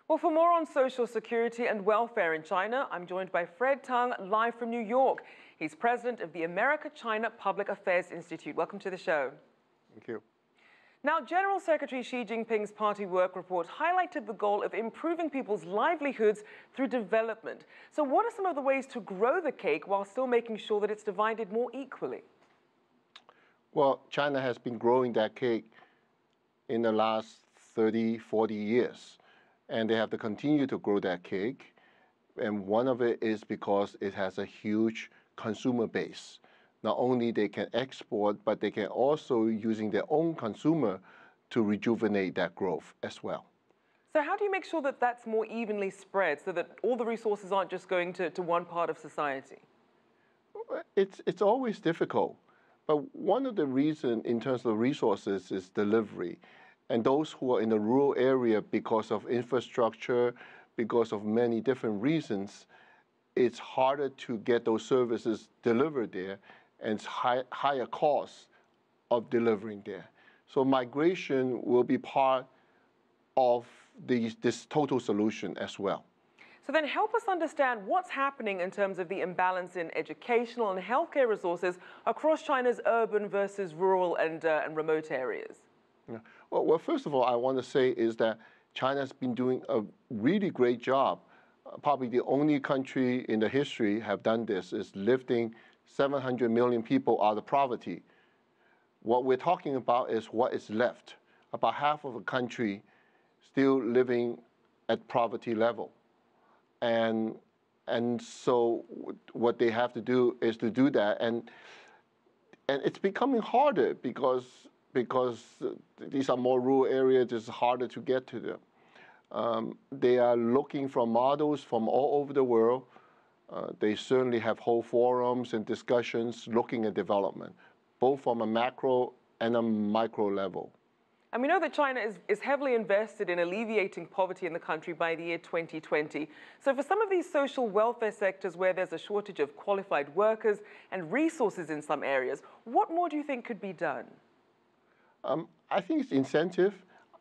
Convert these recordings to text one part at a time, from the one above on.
Well, for more on social security and welfare in China, I'm joined by Fred Teng, live from New York. He's president of the America-China Public Affairs Institute. Welcome to the show. Thank you. Now, General Secretary Xi Jinping's party work report highlighted the goal of improving people's livelihoods through development. So what are some of the ways to grow the cake while still making sure that it's divided more equally? Well, China has been growing that cake in the last 30, 40 years. And they have to continue to grow that cake. And one of it is because it has a huge consumer base. Not only they can export, but they can also using their own consumer to rejuvenate that growth as well. So how do you make sure that that's more evenly spread so that all the resources aren't just going to one part of society? It's always difficult. But one of the reasons in terms of resources is delivery. And those who are in the rural area, because of infrastructure, because of many different reasons, it's harder to get those services delivered there, and it's higher costs of delivering there. So migration will be part of this total solution as well. So then help us understand what's happening in terms of the imbalance in educational and healthcare resources across China's urban versus rural and remote areas. Yeah. Well, first of all, I want to say is that China's been doing a really great job. Probably the only country in the history have done this, is lifting 700 million people out of poverty. What we're talking about is what is left. About half of the country still living at poverty level. And so what they have to do is to do that. And it's becoming harder because these are more rural areas, it's harder to get to them. They are looking for models from all over the world. They certainly have whole forums and discussions looking at development, both from a macro and a micro level. And we know that China is heavily invested in alleviating poverty in the country by the year 2020. So for some of these social welfare sectors where there's a shortage of qualified workers and resources in some areas, what more do you think could be done? I think it's incentive.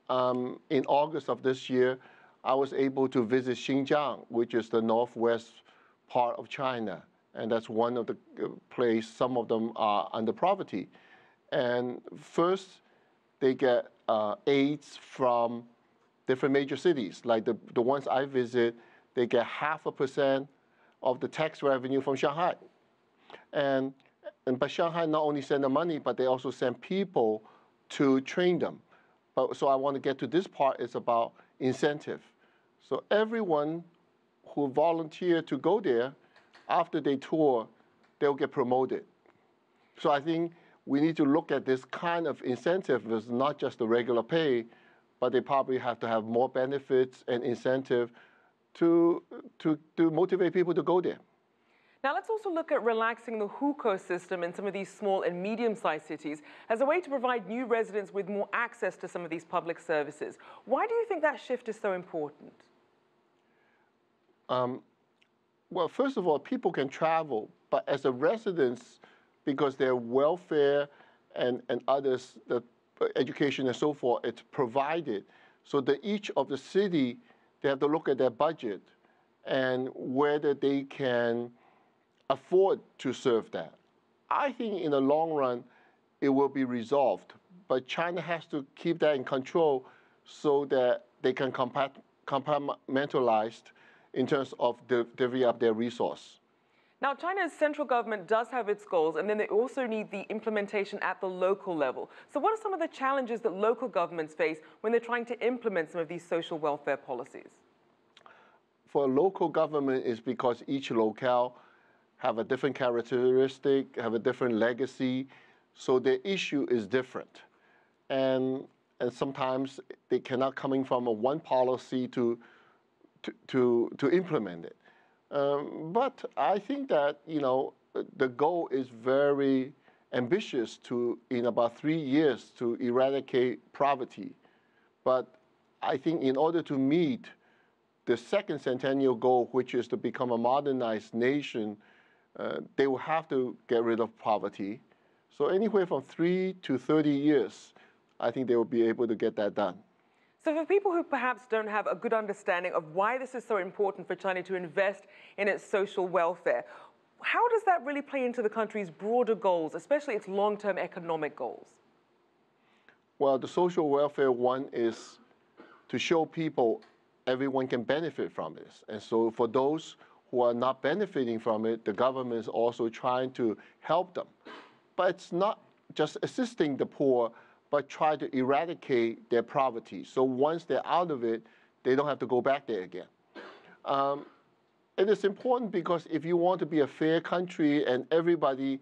In August of this year, I was able to visit Xinjiang, which is the northwest part of China. And that's one of the places, some of them are under poverty. And first, they get aids from different major cities. Like the ones I visit, they get 0.5% of the tax revenue from Shanghai. But Shanghai not only send the money, but they also send people to train them. So I want to get to this part, is about incentive. So everyone who volunteer to go there, after they tour, they'll get promoted. So I think we need to look at this kind of incentive as not just the regular pay, but they probably have to have more benefits and incentive to motivate people to go there. Now, let's also look at relaxing the hukou system in some of these small and medium-sized cities as a way to provide new residents with more access to some of these public services. Why do you think that shift is so important? Well, first of all, people can travel, but as a residents, because their welfare and others, the education and so forth, it's provided. So that each of the city, they have to look at their budget and whether they can afford to serve that. I think in the long run, it will be resolved. But China has to keep that in control so that they can compartmentalize in terms of divvying up their resource. Now, China's central government does have its goals, and then they also need the implementation at the local level. So what are some of the challenges that local governments face when they're trying to implement some of these social welfare policies? For local government, is because each locale have a different characteristic, have a different legacy, so the issue is different. And sometimes they cannot coming from one policy to implement it. But I think that, the goal is very ambitious in about 3 years, to eradicate poverty. But I think in order to meet the second centennial goal, which is to become a modernized nation, they will have to get rid of poverty. So anywhere from 3 to 30 years, I think they will be able to get that done. So for people who perhaps don't have a good understanding of why this is so important for China to invest in its social welfare, how does that really play into the country's broader goals, especially its long-term economic goals? Well, the social welfare one is to show people everyone can benefit from this. And so for those who are not benefiting from it, the government is also trying to help them. But it's not just assisting the poor, but try to eradicate their poverty. So once they're out of it, they don't have to go back there again. It is important because if you want to be a fair country and everybody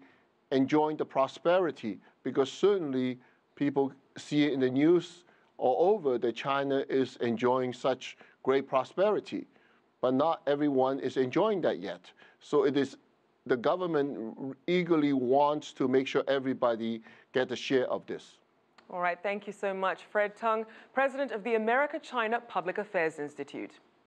enjoying the prosperity, because certainly people see it in the news all over that China is enjoying such great prosperity, but not everyone is enjoying that yet. So it is the government eagerly wants to make sure everybody get a share of this. All right, thank you so much, Fred Teng, President of the America-China Public Affairs Institute.